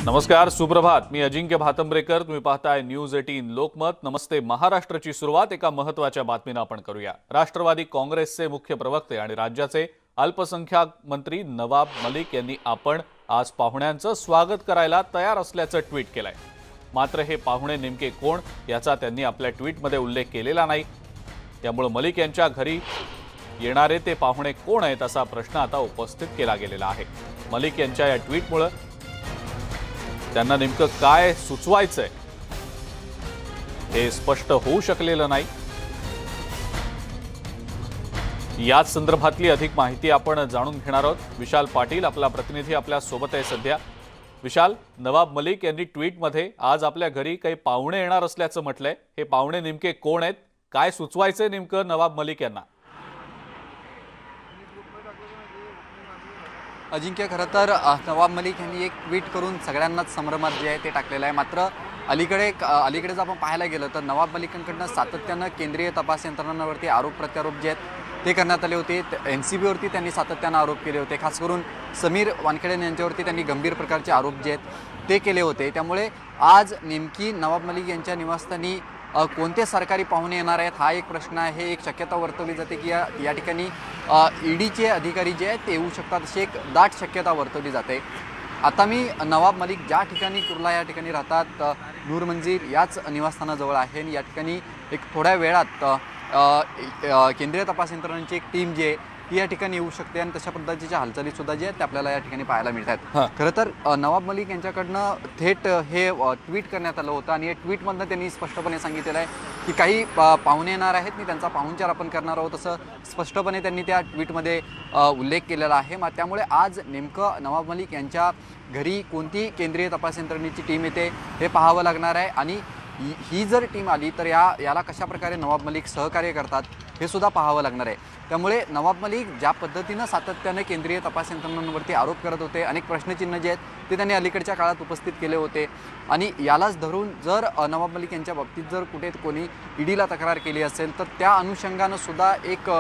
नमस्कार, सुप्रभात. मी अजिंक्य भातंब्रेकर. तुम्ही पाहताय न्यूज 18 लोकमत. नमस्ते. महाराष्ट्राची सुरुवात एका महत्त्वाच्या बातमीने आपण करूया. राष्ट्रवादी काँग्रेसचे मुख्य प्रवक्ते आणि राज्याचे अल्पसंख्याक मंत्री नवाब मलिक यांनी आपण आज पाहुण्यांचं स्वागत करायला तयार असल्याचं ट्विट केलंय. मात्र हे पाहुणे नेमके कोण याचा त्यांनी आपल्या ट्विटमध्ये उल्लेख केलेला नाही. त्यामुळे मलिक यांच्या घरी येणारे ते पाहुणे कोण आहेत असा प्रश्न आता उपस्थित केला गेलेला आहे. मलिक यांच्या या ट्विटमुळे त्यांना नेमकं काय सुचवायचंय हे स्पष्ट होऊ शकलेलं नाही. याच संदर्भातली अधिक माहिती आपण जाणून घेणार आहोत. विशाल पाटील आपला प्रतिनिधी आपल्या सोबत आहे सध्या. विशाल, नवाब मलिक यांनी ट्विटमध्ये आज आपल्या घरी काही पाहुणे येणार असल्याचं म्हटलंय. हे पाहुणे नेमके कोण आहेत, काय सुचवायचंय नेमकं नवाब मलिक यांना? अजिंक्य, खरं तर नवाब मलिक यांनी एक ट्विट करून सगळ्यांनाच संभ्रमात जे आहे ते टाकलेलं आहे. मात्र अलीकडे जर आपण पाहायला गेलं तर नवाब मलिकांकडनं सातत्यानं केंद्रीय तपास यंत्रणांवरती आरोप प्रत्यारोप जे आहेत ते करण्यात आले होते. NCBवरती त्यांनी सातत्यानं आरोप केले होते. खास करून समीर वानखेडे यांच्यावरती त्यांनी गंभीर प्रकारचे आरोप जे आहेत ते केले होते. त्यामुळे आज नेमकी नवाब मलिक यांच्या निवासस्थानी कोणते सरकारी पाहुणे येणार आहेत हा एक प्रश्न आहे. एक शक्यता वर्तवली जाते की या ठिकाणी ईडीचे अधिकारी जे आहेत ते येऊ शकतात, अशी एक दाट शक्यता वर्तवली जाते. आता मी नवाब मलिक ज्या ठिकाणी कुर्ला या ठिकाणी राहतात, नूर मंजिल याच निवासस्थानाजवळ आहे. आणि या ठिकाणी एक थोड्या वेळात केंद्रीय तपास यंत्रणांची एक टीम जी आहे ती या ठिकाणी येऊ शकते आणि तशा पद्धतीच्या हालचाली सुद्धा जे आहेत ते आपल्याला या ठिकाणी पाहायला मिळतात. खरं तर नवाब मलिक यांच्याकडनं थेट हे ट्विट करण्यात आलं होतं आणि या ट्विटमधनं त्यांनी स्पष्टपणे सांगितलेलं आहे की काही पाहुणे येणार आहेत, मी त्यांचा पाहुणचार आपण करणार आहोत असं स्पष्टपणे त्यांनी त्या ट्विटमध्ये उल्लेख केलेला आहे. त्यामुळे आज नेमकं नवाब मलिक यांच्या घरी कोणती केंद्रीय तपास यंत्रणेची टीम येते हे पाहावं लागणार आहे. आणि ही जर टीम आली तर याला कशा प्रकारे नवाब मलिक सहकार्य करतात हे सुद्धा पाहावं लागणार आहे. त्यामुळे नवाब मलिक ज्या पद्धतीनं सातत्याने केंद्रीय तपास यंत्रणांवरती आरोप करत होते, अनेक प्रश्नचिन्ह जे आहेत ते त्यांनी अलीकडच्या काळात उपस्थित केले होते. आणि यालाच धरून जर नवाब मलिक यांच्या बाबतीत जर कुठे कोणी ईडीला तक्रार केली असेल तर त्या अनुषंगानं सुद्धा एक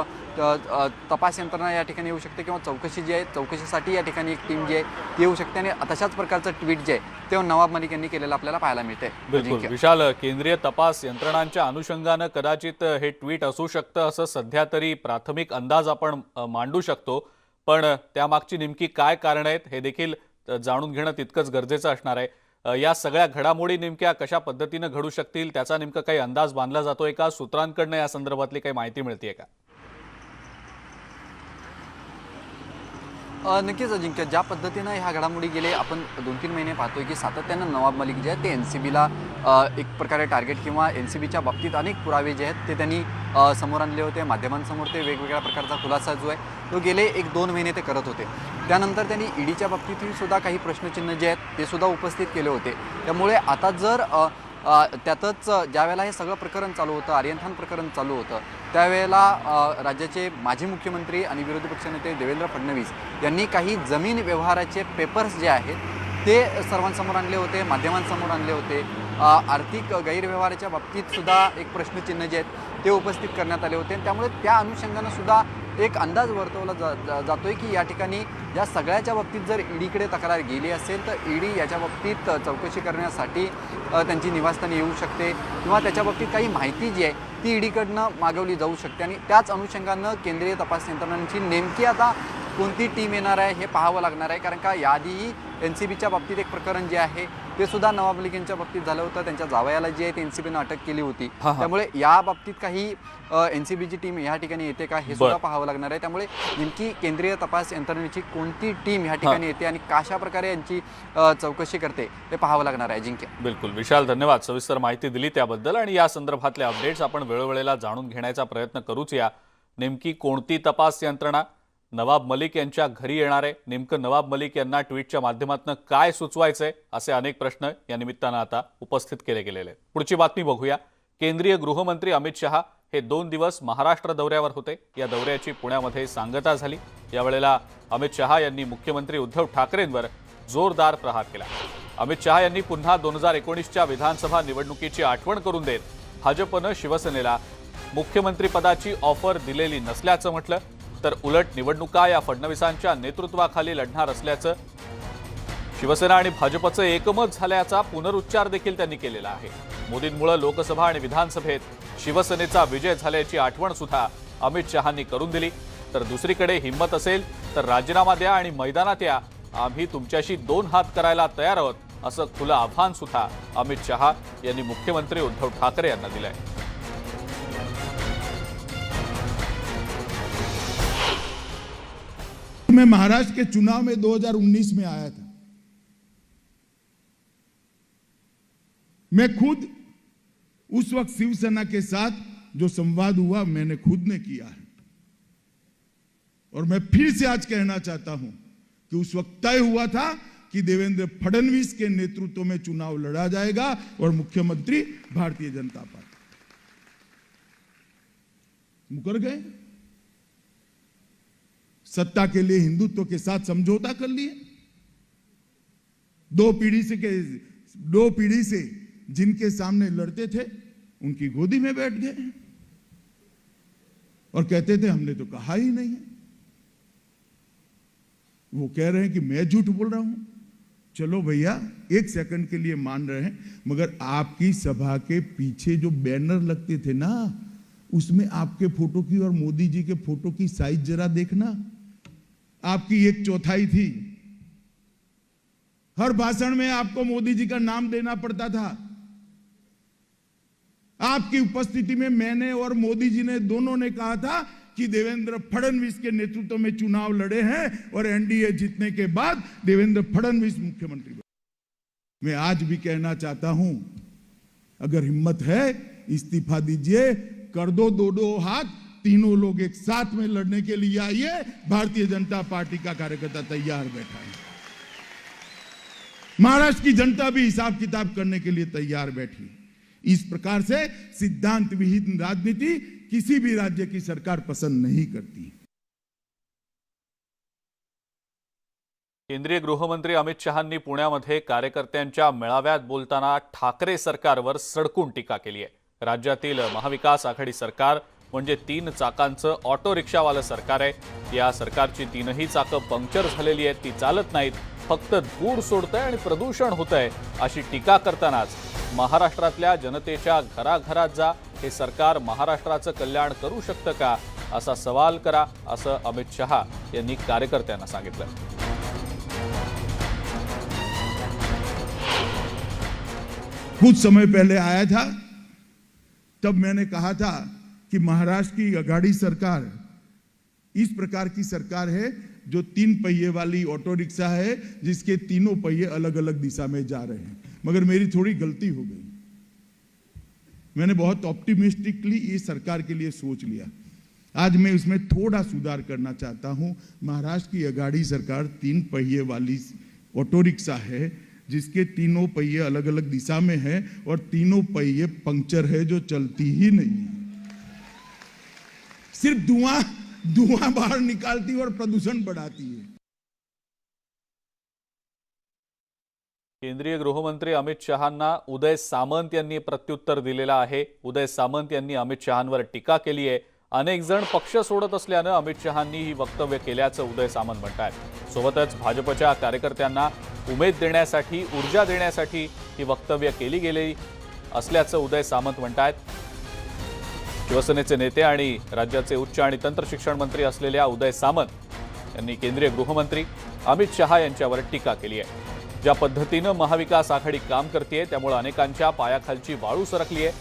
तपास यंत्रणा या ठिकाणी येऊ शकते किंवा चौकशी जी आहे चौकशीसाठी या ठिकाणी एक टीम जी आहे ती येऊ शकते. आणि तशाच प्रकारचं ट्विट जे आहे ते नवाब मलिक यांनी केलेलं आपल्याला पाहायला मिळते. बिलकुल विशाल, केंद्रीय तपास यंत्रणांच्या अनुषंगानं कदाचित हे ट्विट असू शकतं असं सध्या तरी प्राथमिक अंदाज आपण मांडू शकतो. पण त्यामागची नेमकी काय कारण आहेत हे देखील जाणून घेणं तितकंच गरजेचं असणार आहे. या सगळ्या घडामोडी नेमक्या कशा पद्धतीनं घडू शकतील त्याचा नेमका काही अंदाज बांधला जातोय का? सूत्रांकडनं या संदर्भातली काही माहिती मिळतेय का? नक्कीच अजिंक्य, ज्या पद्धतीनं ह्या घडामोडी गेले आपण 2-3 महिने पाहतोय की सातत्यानं नवाब मलिक जे आहेत ते NCBला एक प्रकारे टार्गेट किंवा NCBच्या बाबतीत अनेक पुरावे जे आहेत ते त्यांनी समोर आणले होते. माध्यमांसमोर ते वेगवेगळ्या प्रकारचा खुलासा जो आहे तो गेले 1-2 महिने ते करत होते. त्यानंतर त्यांनी ईडीच्या बाबतीतही सुद्धा काही प्रश्नचिन्ह जे आहेत ते सुद्धा उपस्थित केले होते. त्यामुळे आता जर त्यातच ज्यावेळेला हे सगळं प्रकरण चालू होतं, आर्यन खान प्रकरण चालू होतं, त्यावेळेला राज्याचे माजी मुख्यमंत्री आणि विरोधी पक्षनेते देवेंद्र फडणवीस यांनी काही जमीन व्यवहाराचे पेपर्स जे आहेत ते सर्वांसमोर आणले होते, माध्यमांसमोर आणले होते. आर्थिक गैरव्यवहाराच्या बाबतीत सुद्धा एक प्रश्नचिन्ह जे आहेत ते उपस्थित करण्यात आले होते. त्यामुळे त्या अनुषंगानं सुद्धा एक अंदाज वर्तवला जातोय की या ठिकाणी या सगळ्याच्या बाबतीत जर ईडीकडे तक्रार गेली असेल तर ईडी याच्या बाबतीत चौकशी करण्यासाठी त्यांची निवासस्थानी येऊ शकते किंवा त्याच्या बाबतीत काही माहिती जी आहे ती ईडीकडनं मागवली जाऊ शकते. आणि त्याच अनुषंगानं केंद्रीय तपास यंत्रणांची नेमकी आता कोणती टीम येणार आहे हे पाहावं लागणार आहे. कारण का याआधीही NCBच्या बाबतीत एक प्रकरण जे आहे ते सुद्धा नवाब मलिक यांच्या बाबतीत झालं होतं. त्यांच्या जावयाला जी आहे ते NCBनं अटक केली होती. त्यामुळे या बाबतीत काही NCBची टीम या ठिकाणी येते का हे सुद्धा पाहावं लागणार आहे. त्यामुळे नेमकी केंद्रीय तपास यंत्रणेची कोणती टीम या ठिकाणी येते आणि कशा प्रकारे यांची चौकशी करते हे पाहावं लागणार आहे. अजिंक्य, बिलकुल विशाल, धन्यवाद सविस्तर माहिती दिली त्याबद्दल. आणि या संदर्भातले अपडेट्स आपण वेळोवेळेला जाणून घेण्याचा प्रयत्न करूच. या नेमकी कोणती तपास यंत्रणा नवाब मलिक यांच्या घरी येणार आहे, नेमकं नवाब मलिक यांना ट्विटच्या माध्यमातून काय सुचवायचंय असे अनेक प्रश्न या निमित्तानं आता उपस्थित केले गेलेले आहेत. पुढची बातमी बघूया. केंद्रीय गृहमंत्री अमित शहा हे 2 दिवस महाराष्ट्र दौऱ्यावर होते. या दौऱ्याची पुण्यामध्ये सांगता झाली. यावेळेला अमित शहा यांनी मुख्यमंत्री उद्धव ठाकरेंवर जोरदार प्रहार केला. अमित शहा यांनी पुन्हा 2019च्या विधानसभा निवडणुकीची आठवण करून देत भाजपनं शिवसेनेला मुख्यमंत्रीपदाची ऑफर दिलेली नसल्याचं म्हटलं. तर उलट निवडणुका या फडणवीसांच्या नेतृत्वाखाली लढणार असल्याचं शिवसेना आणि भाजपचं एकमत झाल्याचा पुनरुच्चार देखील त्यांनी केलेला आहे. मोदींमुळे लोकसभा आणि विधानसभेत शिवसेनेचा विजय झाल्याची आठवण सुद्धा अमित शहांनी करून दिली. तर दुसरीकडे हिंमत असेल तर राजीनामा द्या आणि मैदानात या, आम्ही तुमच्याशी 2 हात करायला तयार आहोत, असं खुलं आव्हान सुद्धा अमित शहा यांनी मुख्यमंत्री उद्धव ठाकरे यांना दिलंय. मैं महाराष्ट्र के चुनाव में 2019 में आया था. मैं खुद उस वक्त शिवसेना के साथ जो संवाद हुआ मैंने खुद ने किया है, और मैं फिर से आज कहना चाहता हूं कि उस वक्त तय हुआ था कि देवेंद्र फडणवीस के नेतृत्व में चुनाव लड़ा जाएगा और मुख्यमंत्री भारतीय जनता पार्टी. मुकर गए. सत्ता के लिए हिंदुत्व के साथ समझौता कर लिए. दो पीढ़ी से जिनके सामने लड़ते थे उनकी गोदी में बैठ गए और कहते थे हमने तो कहा ही नहीं है. वो कह रहे हैं कि मैं झूठ बोल रहा हूं. चलो भैया, 1 सेकंड के लिए मान रहे हैं, मगर आपकी सभा के पीछे जो बैनर लगते थे ना, उसमें आपके फोटो की और मोदी जी के फोटो की साइज जरा देखना. आपकी 1/4 थी. हर भाषण में आपको मोदी जी का नाम देना पड़ता था. आपकी उपस्थिति में मैंने और मोदी जी ने दोनों ने कहा था कि देवेंद्र फडणवीस के नेतृत्व में चुनाव लड़े हैं और एनडीए जीतने के बाद देवेंद्र फडणवीस मुख्यमंत्री बने. मैं आज भी कहना चाहता हूं, अगर हिम्मत है इस्तीफा दीजिए, कर दो 2 हाथ, तीनों लोग एक साथ में लड़ने के लिए आइए. भारतीय जनता पार्टी का कार्यकर्ता तैयार बैठा है. महाराष्ट्र की जनता भी हिसाब किताब करने के लिए तैयार बैठी. इस प्रकार से सिद्धांत विहीन राजनीति किसी भी राज्य की सरकार पसंद नहीं करती. केंद्रीय गृहमंत्री अमित शहांनी पुण्यामध्ये कार्यकर्त्यांच्या मेळाव्यात बोलताना ठाकरे सरकारवर सडकून टीका केली आहे. राज्यातील महाविकास आघाडी सरकार म्हणजे 3 चाकांचं ऑटो रिक्षावालं सरकार आहे. या सरकारची 3ही चाकं पंक्चर झालेली आहेत, ती चालत नाहीत, फक्त धूळ सोडतंय आणि प्रदूषण होतंय, अशी टीका करतानाच महाराष्ट्रातल्या जनतेच्या घराघरात जा, हे सरकार महाराष्ट्राचं कल्याण करू शकतं का, असा सवाल करा, असं अमित शहा यांनी कार्यकर्त्यांना सांगितलं. कुछ समय पहले आया था, तब मैंने कहा था कि महाराष्ट्र की आघाड़ी सरकार इस प्रकार की सरकार है जो 3 पहिए वाली ऑटो रिक्शा है, जिसके तीनों पहिए अलग अलग दिशा में जा रहे हैं. मगर मेरी थोड़ी गलती हो गई. मैंने बहुत ऑप्टिमिस्टिकली इस सरकार के लिए सोच लिया. आज मैं इसमें थोड़ा सुधार करना चाहता हूं. महाराष्ट्र की आघाड़ी सरकार 3 पहिए वाली ऑटो रिक्शा है, जिसके तीनों पहिए अलग अलग दिशा में है और तीनों पहिए पंक्चर है, जो चलती ही नहीं है. सिर्फ धुआं बाहर निकालती है और प्रदूषण बढ़ाती है. केंद्रीय गृहमंत्री अमित शहांना उदय सामंत यांनी प्रत्युत्तर दिलेलं आहे. उदय सामंत यांनी अमित शहांवर टीका केली आहे. अनेक जण पक्ष सोडत असल्यानं अमित शहांनी ही वक्तव्य केल्याचं उदय सामंत म्हणतात. सोबतच भाजपच्या कार्यकर्त्यांना उमेद देण्यासाठी, ऊर्जा देण्यासाठी ही वक्तव्य केली गेली असल्याचं उदय सामंत म्हणतात. शिवसेनेचे नेते आणि राज्याचे उच्च आणि तंत्र शिक्षण मंत्री असलेल्या उदय सामंत यांनी केंद्रीय गृहमंत्री अमित शहा यांच्यावर टीका केली आहे. ज्या पद्धतीनं महाविकास आघाडी काम करते त्यामुळे अनेकांच्या पायाखालची वाळू सरकली आहे.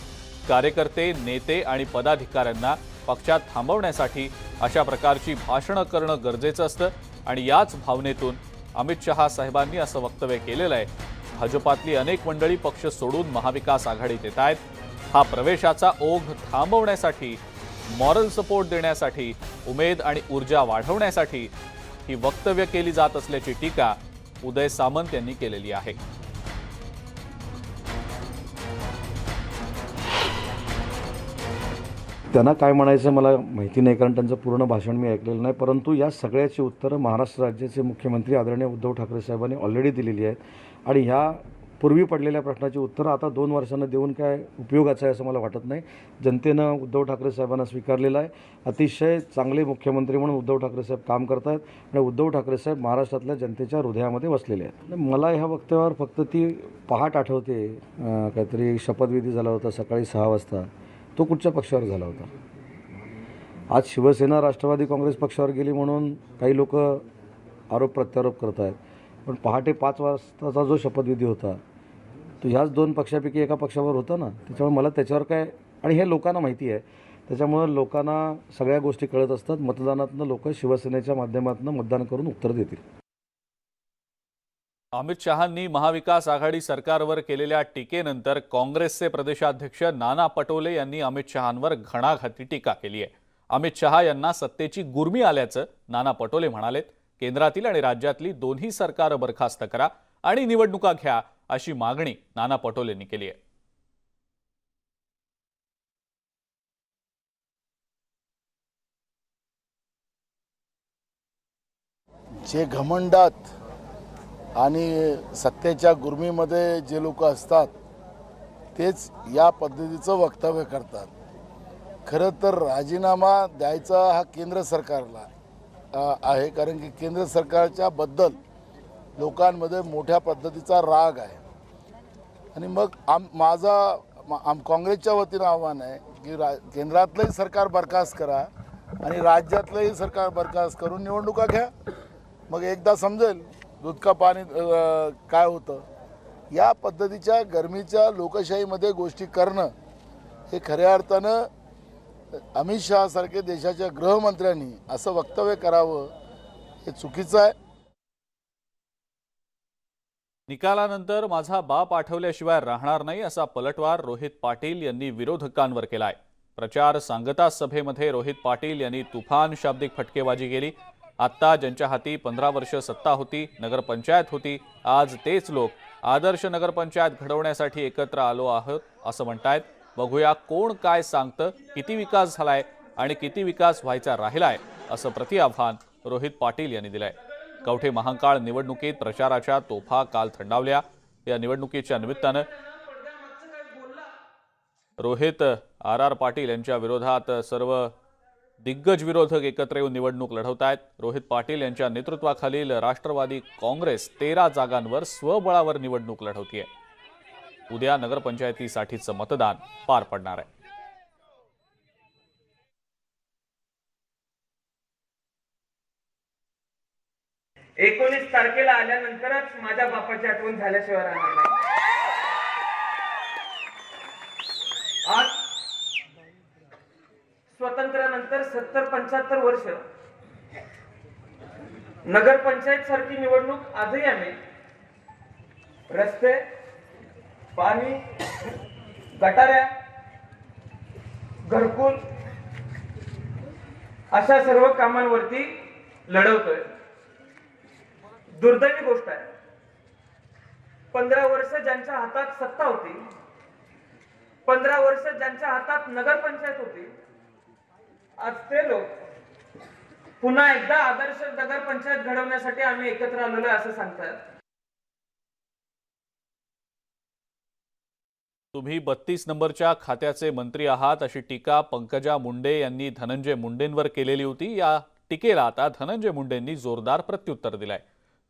कार्यकर्ते, नेते आणि पदाधिकाऱ्यांना पक्षात थांबवण्यासाठी अशा प्रकारची भाषणं करणं गरजेचं असतं आणि याच भावनेतून अमित शहा साहेबांनी असं वक्तव्य केलेलं आहे. भाजपातली अनेक मंडळी पक्ष सोडून महाविकास आघाडीत येत आहेत. हा प्रवेशाचा ओघ थांबवण्यासाठी, मॉरल सपोर्ट देण्यासाठी, उमेद आणि ऊर्जा वाढवण्यासाठी ही वक्तव्य केली जात असल्याची टीका उदय सामंत यांनी केलेली आहे. त्यांना काय म्हणायचं मला माहिती नाही, कारण त्यांचं पूर्ण भाषण मी ऐकलेलं नाही. परंतु या सगळ्याची उत्तरं महाराष्ट्र राज्याचे मुख्यमंत्री आदरणीय उद्धव ठाकरे साहेबांनी ऑलरेडी दिलेली आहेत आणि ह्या पूर्वी पडलेल्या प्रश्नाची उत्तरं आता 2 वर्षांना देऊन काय उपयोगाचं आहे असं मला वाटत नाही. जनतेनं उद्धव ठाकरे साहेबांना स्वीकारलेलं आहे. अतिशय चांगले मुख्यमंत्री म्हणून उद्धव ठाकरे साहेब काम करत आहेत आणि उद्धव ठाकरे साहेब महाराष्ट्रातल्या जनतेच्या हृदयामध्ये बसलेले आहेत. मला ह्या वक्तव्यावर फक्त ती पहाट आठवते. काहीतरी शपथविधी झाला होता सकाळी 6 वाजता. तो कुठच्या पक्षावर झाला होता? आज शिवसेना राष्ट्रवादी काँग्रेस पक्षावर गेली म्हणून काही लोक आरोप प्रत्यारोप करत आहेत. पण पहाटे 5 वाजताचा जो शपथविधी होता तो ह्याच 2 पक्षापैकी एका पक्षावर होता ना. त्याच्यामुळे मला त्याच्यावर काय, आणि हे लोकांना माहिती आहे, त्याच्यामुळे लोकांना सगळ्या गोष्टी कळत असतात. मतदानातनं लोक शिवसेनेच्या माध्यमातून मतदान करून उत्तर देतील. अमित शहांनी महाविकास आघाडी सरकारवर केलेल्या टीकेनंतर काँग्रेसचे प्रदेशाध्यक्ष नाना पटोले यांनी अमित शहांवर घणाघाती टीका केली आहे. अमित शहा यांना सत्तेची गुर्मी आल्याचं नाना पटोले म्हणालेत. केंद्रातील आणि राज्यातली दोन्ही सरकारं बरखास्त करा आणि निवडणुका घ्या अशी मागणी नाना पटोलेंनी केली आहे. जे घमंडात आणि सत्तेच्या गुर्मीमध्ये जे लोक असतात तेच या पद्धतीचं वक्तव्य करतात. खरं तर राजीनामा द्यायचा हा केंद्र सरकारला आहे, कारण की केंद्र सरकारच्या बद्दल लोकांमध्ये मोठ्या पद्धतीचा राग आहे. आणि मग काँग्रेसच्या वतीनं आव्हान आहे की केंद्रातलंही सरकार बरखास्त करा आणि राज्यातलंही सरकार बरखास्त करून निवडणुका घ्या. मग एकदा समजेल दूध का पाणी काय होतं. या पद्धतीच्या गरमीच्या लोकशाहीमध्ये गोष्टी करणं हे खऱ्या अर्थानं अमित शहासारखे देशाच्या गृहमंत्र्यांनी असं वक्तव्य करावं हे चुकीचं आहे. निकालानंतर माझा बाप आठवल्याशिवाय राहणार नाही असा पलटवार रोहित पाटील यांनी विरोधकांवर केलाय. प्रचार सांगता सभेमध्ये रोहित पाटील यांनी तुफान शाब्दिक फटकेबाजी केली. आत्ता ज्यांच्या हाती 15 वर्ष सत्ता होती, नगरपंचायत होती, आज तेच लोक आदर्श नगरपंचायत घडवण्यासाठी एकत्र आलो आहोत असं म्हणतायत. बघूया कोण काय सांगतं, किती विकास झालाय आणि किती विकास व्हायचा राहिलाय असं प्रतिआव्हान रोहित पाटील यांनी दिलंय. कवठे महांकाळ निवडणुकीत प्रचाराच्या तोफा काल थंडावल्या. या निवडणुकीच्या निमित्तानं रोहित आर पाटील यांच्या विरोधात सर्व दिग्गज विरोधक एकत्र येऊन निवडणूक लढवत आहेत. रोहित पाटील यांच्या नेतृत्वाखालील राष्ट्रवादी काँग्रेस 13 जागांवर स्वबळावर निवडणूक लढवतीये. उद्या नगरपंचायतीसाठीचं मतदान पार पडणार आहे. एकोणीस तारखेला आल्यानंतरच माझ्या बापाची आठवण झाल्याशिवाय राहणार नाही. आज स्वातंत्र्यानंतर 70-75 वर्ष नगरपंचायत सारखी निवडणूक आजही आम्ही रस्ते, पाणी, गटाऱ्या, घरकुल अशा सर्व कामांवरती लढवतोय. दुर्दैवी गोष्ट आहे, 15 वर्ष ज्यांच्या हातात सत्ता होती, 15 वर्ष ज्यांच्या हातात नगरपंचायत होती, आज ते लोक पुन्हा एकदा आदर्श नगरपंचायत घडवण्यासाठी आम्ही एकत्र आलेलो आहे असं सांगतात. तुम्ही 32 नंबरच्या खात्याचे मंत्री आहात अशी टीका पंकजा मुंडे यांनी धनंजय मुंडेंवर केलेली होती. या टीकेला आता धनंजय मुंडेंनी जोरदार प्रत्युत्तर दिलंय.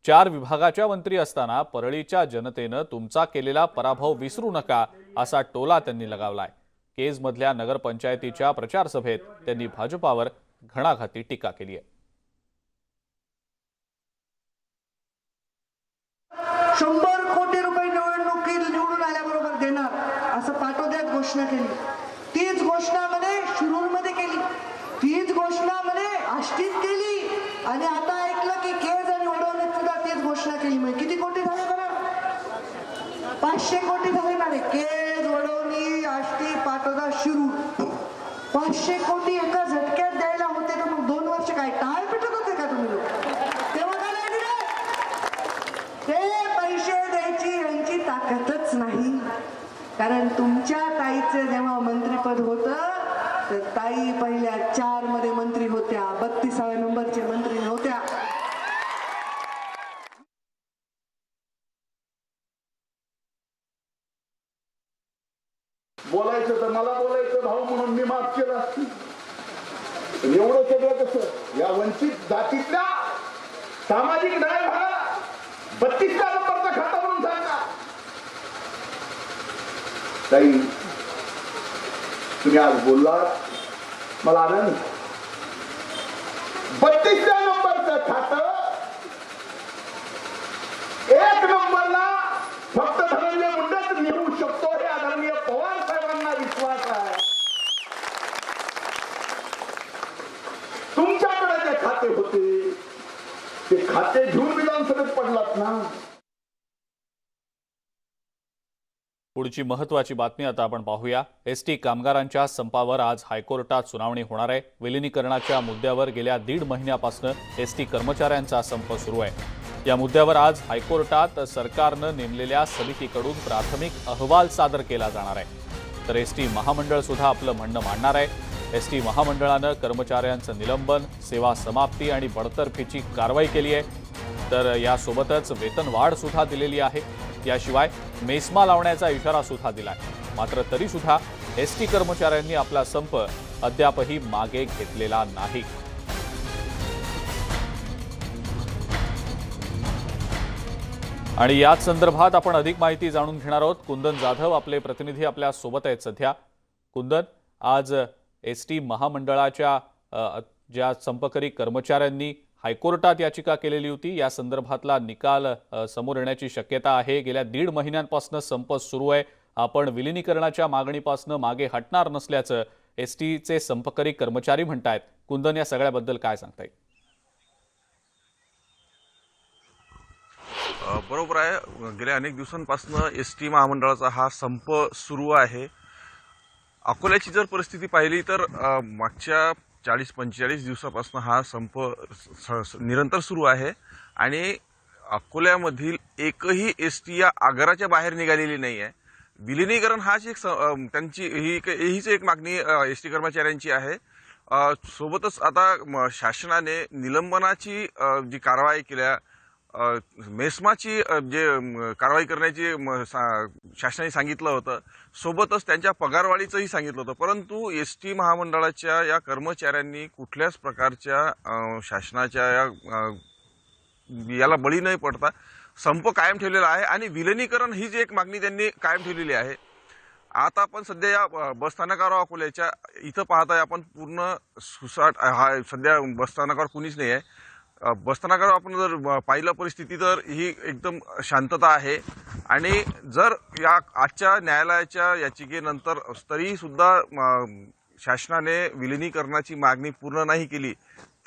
4 विभागाच्या मंत्री असताना परळीच्या जनतेनं तुमचा केलेला पराभव विसरू नका असा टोला त्यांनी लगावलाय. केजमधल्या नगरपंचायतीच्या प्रचार सभेत त्यांनी भाजपावर घणाघाती टीका केली आहे. 100 कोटी रुपये निवडून आल्याबरोबर देणार असं पाटोद्यात घोषणा केली. तीच घोषणा म्हणे शिरूरमध्ये केली, तीच घोषणा म्हणे आष्टीत केली आणि आता ऐकलं की केज आणि वडवणीत सुद्धा तीच घोषणा केली. म्हणजे किती कोटी झाले बरं? 500 कोटी झाले ना रे. केज, वडवणी, आष्टी, पाटोदा, शिरूर 500 कोटी एका झटक्यात द्यायला होते तर मग 2 वर्ष काय टाळ पिटत होते का तुम्ही लोक? तेव्हा काय नाही दिलं? ते पैसे द्यायची यांची ताकदच नाही. कारण तुमच्या ताईचं जेव्हा मंत्रिपद होतं तर ताई पहिल्या 4 मध्ये मंत्री होत्या, 32व्या नंबरचे मंत्री नव्हत्या. बोलायचं तर मला बोलायचं भाऊ म्हणून मी माफ केलं असतं. पण एवढं सगळं कसं या वंचित जातीतल्या सामाजिक न्याय भागा 32व्या नंबरचा खाता म्हणून सांगा. ताई तुम्ही आज बोललात मला आनंद. 32व्या नंबरचं खातं 1 नंबरला फक्त धनंजय मुंडेच निवडू शकतो हे आदरणीय पवार साहेबांना विश्वास आहे. तुमच्याकडे जे खाते होते ते खाते घेऊन विधानसभेत पडलात ना. पुढची महत्त्वाची बातमी आता आपण पाहूया. एसटी कामगारांच्या संपावर आज हायकोर्टात सुनावणी होणार आहे. विलिनीकरणाच्या मुद्द्यावर गेल्या 1.5 महिन्यापासून एसटी कर्मचाऱ्यांचा संप सुरू आहे. या मुद्द्यावर आज हायकोर्टात सरकारनं नेमलेल्या समितीकडून प्राथमिक अहवाल सादर केला जाणार आहे. तर एसटी महामंडळ सुद्धा आपलं म्हणणं मांडणार आहे. एसटी महामंडळानं कर्मचाऱ्यांचं निलंबन, सेवा समाप्ती आणि बडतर्फीची कारवाई केली आहे. तर यासोबतच वेतनवाढ सुद्धा दिलेली आहे. याशिवाय मेस्मा लावण्याचा इशारा सुद्धा दिलाय. मात्र तरी सुद्धा एसटी कर्मचाऱ्यांनी आपला संप अद्यापही मागे घेतलेला नाही. आणि याच संदर्भात आपण अधिक माहिती जाणून घेणार आहोत. कुंदन जाधव आपले प्रतिनिधी आपल्या सोबत आहेत सध्या. कुंदन, आज एसटी महामंडळाच्या ज्या संपकरी कर्मचाऱ्यांनी हायकोर्टात याचिका केलेली होती, या संदर्भातला निकाल समोर येण्याची शक्यता आहे. गेल्या 1.5 महिन्यांपासून संप सुरू आहे. आपण विलिनीकरणाच्या मागणीपासून मागे हटणार नसल्याचं एसटीचे संपकरी कर्मचारी म्हणतायत. कुंदन, या सगळ्याबद्दल काय सांगता येईल? बरोबर आहे. गेल्या अनेक दिवसांपासून एसटी महामंडळाचा हा संप सुरू आहे. अकोल्याची जर परिस्थिती पाहिली तर मागच्या 40-45 दिवसापासून हा संप निरंतर सुरू आहे आणि अकोल्यामधील एकही एसटी या आगाराच्या बाहेर निघालेली नाही आहे. विलिनीकरण हाच एक त्यांची हीच एक मागणी एसटी कर्मचाऱ्यांची आहे. सोबतच आता शासनाने निलंबनाची जी कारवाई केल्या, मेस्माची जे कारवाई करण्याची शासनाने सांगितलं होतं, सोबतच त्यांच्या पगारवाढीचंही सांगितलं होतं. परंतु एसटी महामंडळाच्या या कर्मचाऱ्यांनी कुठल्याच प्रकारच्या शासनाच्या याला बळी न पडता संप कायम ठेवलेला आहे आणि विलिनीकरण ही जी एक मागणी त्यांनी कायम ठेवलेली आहे. आता आपण सध्या या बसस्थानकावर अकोल्याच्या इथं पाहताय आपण पूर्ण सुसाट हा सध्या बसस्थानकावर कुणीच नाही आहे. बसस्थानकावर आपण जर पाहिलं परिस्थिती तर ही एकदम शांतता आहे आणि जर या आजच्या न्यायालयाच्या याचिकेनंतर तरी सुद्धा शासनाने विलिनीकरणाची मागणी पूर्ण नाही केली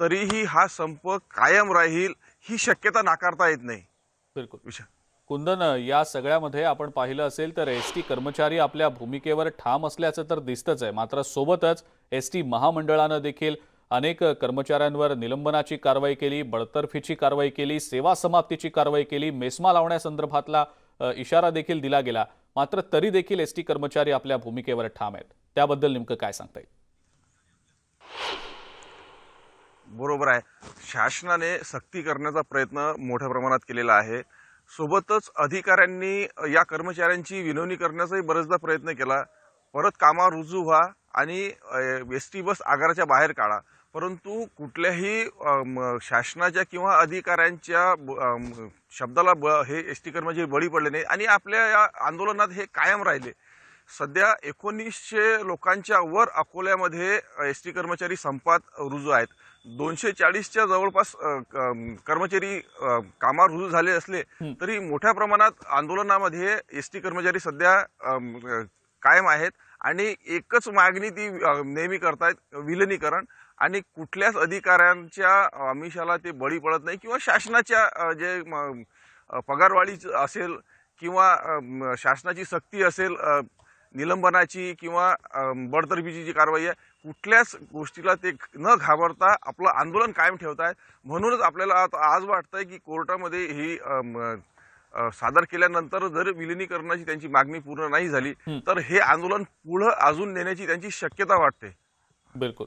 तरीही हा संप कायम राहील ही शक्यता नाकारता येत नाही. बिलकुल. कुंदन, या सगळ्यामध्ये आपण पाहिलं असेल तर एसटी कर्मचारी आपल्या भूमिकेवर ठाम असल्याचं तर दिसतच आहे. मात्र सोबतच एसटी महामंडळानं देखील अनेक कर्मचाऱ्यांवर निलंबनाची कारवाई केली, बडतर्फीची कारवाई केली, सेवा समाप्तीची कारवाई केली, मेस्मा लावण्यासंदर्भातला इशारा देखील दिला गेला. मात्र तरी देखील एसटी कर्मचारी आपल्या भूमिकेवर ठाम आहेत. त्याबद्दल नेमकं काय सांगता येईल? बरोबर आहे. शासनाने सक्ती करण्याचा प्रयत्न मोठ्या प्रमाणात केलेला आहे. सोबतच अधिकाऱ्यांनी या कर्मचाऱ्यांची विनवणी करण्याचाही बरेचदा प्रयत्न केला. परत कामावर रुजू व्हा आणि एसटी बस आगाराच्या बाहेर काढा. परंतु कुठल्याही शासनाच्या किंवा अधिकाऱ्यांच्या शब्दाला हे एसटी कर्मचारी बळी पडले नाही आणि आपल्या या आंदोलनात हे कायम राहिले. सध्या 1900 लोकांच्या वर अकोल्यामध्ये एसटी कर्मचारी संपात रुजू आहेत. 240च्या जवळपास कर्मचारी कामावर रुजू झाले असले तरी मोठ्या प्रमाणात आंदोलनामध्ये एसटी कर्मचारी सध्या कायम आहेत आणि एकच मागणी ती नेहमी करतायत, विलिनीकरण. आणि कुठल्याच अधिकाऱ्यांच्या आमिषाला ते बळी पडत नाही किंवा शासनाच्या जे पगारवाढी असेल किंवा शासनाची सक्ती असेल, निलंबनाची किंवा बडतर्फीची जी कारवाई आहे, कुठल्याच गोष्टीला ते न घाबरता आपलं आंदोलन कायम ठेवतायत. म्हणूनच आपल्याला आज वाटतंय की कोर्टामध्ये ही सादर केल्यानंतर जर विलिनीकरणाची त्यांची मागणी पूर्ण नाही झाली तर हे आंदोलन पुढे अजून नेण्याची त्यांची शक्यता वाटते. बिलकुल.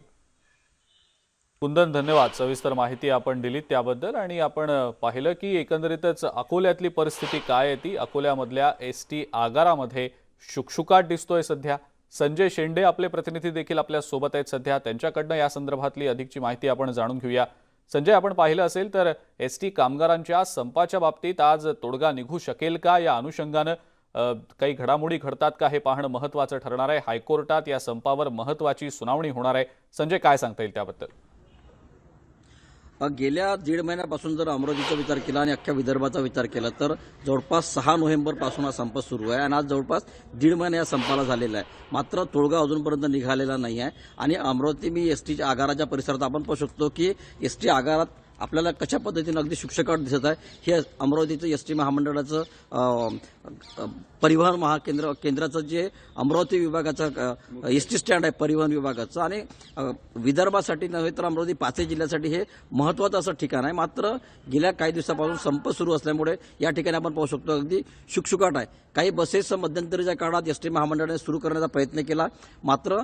कुंदन, धन्यवाद. सविस्तर माहिती आपण दिलीत त्याबद्दल. आणि आपण पाहिलं की एकंदरीतच अकोल्यातली परिस्थिती काय आहे ती. अकोल्यामधल्या एसटी आगारामध्ये शुकशुकाट दिसतोय सध्या. संजय शेंडे आपले प्रतिनिधी देखील आपल्या सोबत आहेत सध्या. त्यांच्याकडनं या संदर्भातली अधिकची माहिती आपण जाणून घेऊया. संजय, आपण पाहिलं असेल तर एसटी कामगारांच्या संपाच्या बाबतीत आज तोडगा निघू शकेल का? या अनुषंगानं काही घडामोडी घडतात का हे पाहणं महत्त्वाचं ठरणार आहे. हायकोर्टात या संपावर महत्त्वाची सुनावणी होणार आहे. संजय, काय सांगता येईल त्याबद्दल? गेल्या दीड महिन्यापासून जर अमरावतीचा विचार केला आणि अख्ख्या विदर्भाचा विचार केला तर जवळपास 6 नोव्हेंबरपासून हा संप सुरू आहे आणि आज जवळपास दीड महिना या संपाला झालेला आहे. मात्र तोडगा अजूनपर्यंत निघालेला नाही आहे. आणि अमरावती मी एसटीच्या आगाराच्या परिसरात आपण पाहू शकतो की एसटी आगारात आपल्याला कशा पद्धतीने अगदी शुकशकाट दिसत आहे. हे अमरावतीचं एसटी महामंडळाचं परिवहन केंद्राचं जे अमरावती विभागाचं एसटी स्टँड आहे परिवहन विभागाचं आणि विदर्भासाठी नव्हे तर अमरावती 5 जिल्ह्यासाठी हे महत्त्वाचं असं ठिकाण आहे. मात्र गेल्या काही दिवसापासून संप सुरू असल्यामुळे या ठिकाणी आपण पाहू शकतो अगदी शुकशुकाट आहे. काही बसेस मध्यंतरीच्या काळात एसटी महामंडळाने सुरू करण्याचा प्रयत्न केला, मात्र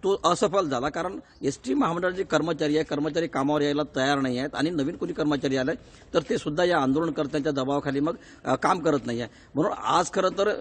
तो असफल झाला. कारण एसटी महामंडळाचे कर्मचारी कामावर यायला तयार नाही आहेत आणि नवीन कोणी कर्मचारी आले तर ते सुद्धा या आंदोलनकर्त्यांच्या दबावाखाली मग काम करत नाही आहे. म्हणून आज खरं तर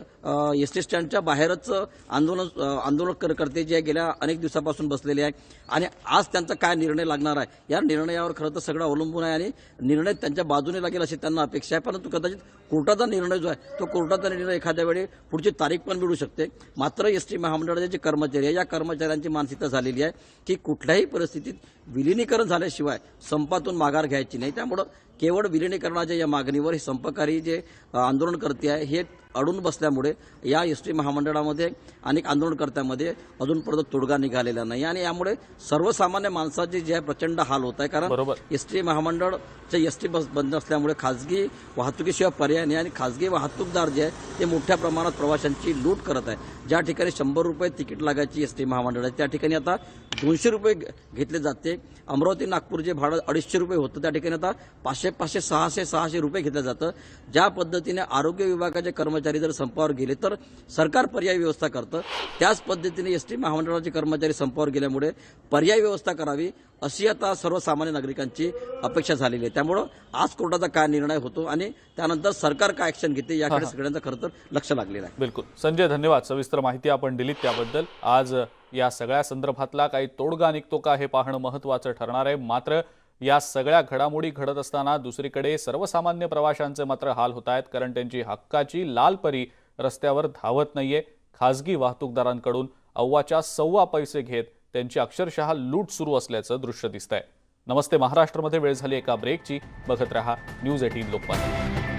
एसटी स्टँडच्या बाहेरच आंदोलनकर्ते जे गेल्या अनेक दिवसापासून बसलेले आहे आणि आज त्यांचा काय निर्णय लागणार आहे या निर्णयावर खरं तर सगळं अवलंबून आहे आणि निर्णय त्यांच्या बाजूने लागेल अशी त्यांना अपेक्षा आहे. परंतु कदाचित कोर्टाचा निर्णय जो आहे तो कोर्टाचा निर्णय एखाद्या वेळी पुढची तारीख पण मिळू शकते. मात्र एसटी महामंडळाचे जे कर्मचारी आहे या कर्मचाऱ्यांची मानसिकता झालेली आहे की कुठल्याही परिस्थितीत विलिनीकरण झाल्याशिवाय संपातून माघार घ्यायची नाही. त्यामुळं केवळ विलिनीकरणाच्या या मागणीवर हे संपकारी जे आंदोलनकर्ते आहे हे अडून बसल्यामुळे या एसटी महामंडळामध्ये अनेक आंदोलनकर्त्यांमध्ये अजूनपर्यंत तोडगा निघालेला नाही आणि यामुळे सर्वसामान्य माणसाचे जे आहे प्रचंड हाल होत आहे. कारण एसटी महामंडळचे एसटी बस बंद असल्यामुळे खाजगी वाहतुकीशिवाय पर्याय नाही आणि खाजगी वाहतूकदार जे आहे ते मोठ्या प्रमाणात प्रवाशांची लूट करत आहे. ज्या ठिकाणी 100 रुपये तिकीट लागायची एसटी महामंडळाची त्या ठिकाणी आता 200 रुपये घेतले जाते. अमरावती नागपूर जे भाडं 250 रुपये होतं त्या ठिकाणी आता 500, 600 रुपये घेतलं जातं. ज्या पद्धतीने आरोग्य विभागाचे कर्मचारी जर संपावर गेले तर सरकार पर्यायी व्यवस्था करतं, त्याच पद्धतीने एसटी महामंडळाचे कर्मचारी संपावर गेल्यामुळे पर्यायी व्यवस्था करावी अशी आता सर्वसामान्य नागरिकांची अपेक्षा झालेली आहे. त्यामुळं आज कोर्टाचा काय निर्णय होतो आणि त्यानंतर सरकार काय ऍक्शन घेते याकडे सगळ्यांचं खरं तर लक्ष लागलेलं आहे. बिलकुल संजय, धन्यवाद. सविस्तर माहिती आपण दिलीत त्याबद्दल. आज या सगळ्या संदर्भातला काही तोडगा निघतो का हे पाहणं महत्त्वाचं ठरणार आहे. मात्र या सगळ्या घडामोडी घडत असताना दुसरीकडे सर्वसामान्य प्रवाशांचे मात्र हाल होत आहेत, कारण त्यांची हक्काची लाल परी रस्त्यावर धावत नाहीये. खासगी वाहतूकदारांकडून अव्वाच्या सव्वा पैसे घेत त्यांची अक्षरशः लूट सुरू असल्याचं दृश्य दिसतंय. नमस्ते महाराष्ट्रमध्ये वेळ झाली एका ब्रेकची. बघत रहा न्यूज 18 लोकमत.